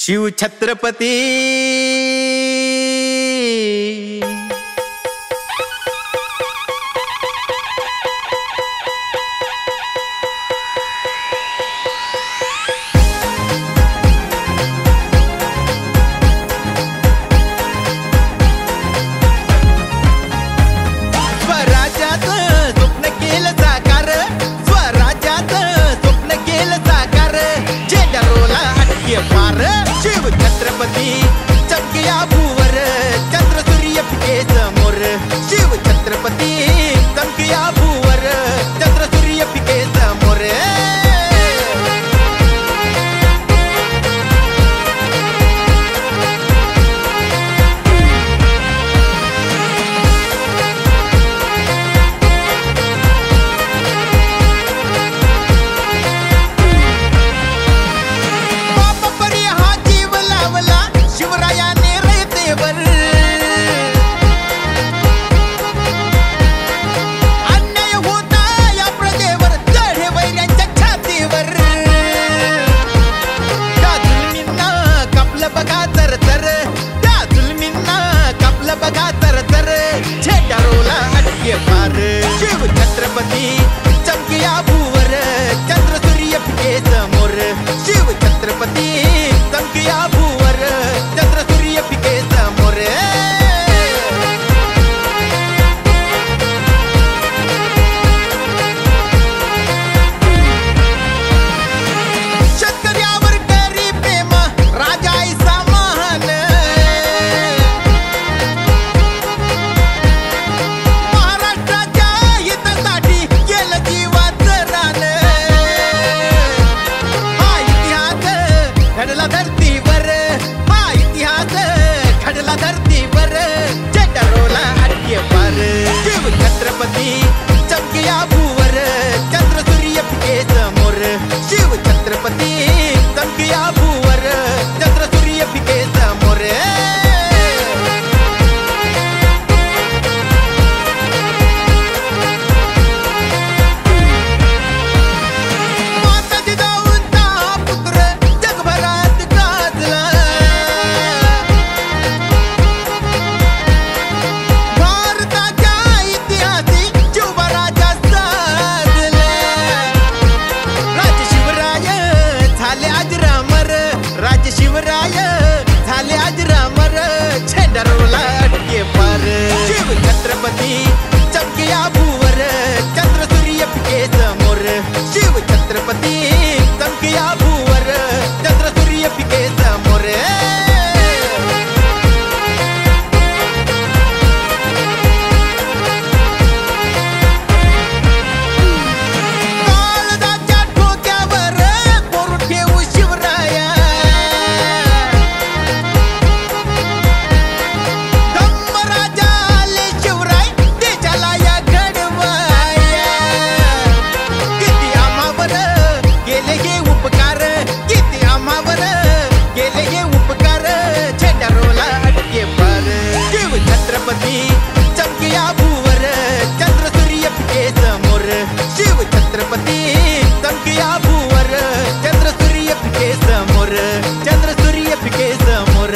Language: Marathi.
शिव छत्रपती शिव छत्रपती चमकिया भूवर चंद्र सूर्य फिके समोर शिव छत्रपती चमकिया भूवर चंद्र सूर्य फिके समोर शिव छत्रपती चमकिया भूवर चंद्र सूर्य फिके समोर शिव छत्रपती चमकिया भूवर चंद्र सूर्य फिके समोर शेतकऱ्यावर करी प्रेम राजा ऐसा महान घडला धरतीवर हा इतिहास घडला धरतीवर झेंडा रोला अडके पार शिव छत्रपती चमकिया भूवर चंद्र सूर्य फिके समोर शिव छत्रपती चमकिया भूवर चंद्र सूर्य फिके समोर शिवराय झाले आज रामर झेंडा रोला अडके पार शिव छत्रपती चमकिया भूवर चंद्र सूर्य फिके समोर शिव छत्रपती चमकिया भूवर चंद्र सूर्य फिके समोर छत्रपती चमकिया भूवर चंद्र सूर्य फिके समोर शिव छत्रपती चमकिया भूवर चंद्र सूर्य फिके समोर चंद्र सूर्य फिके समोर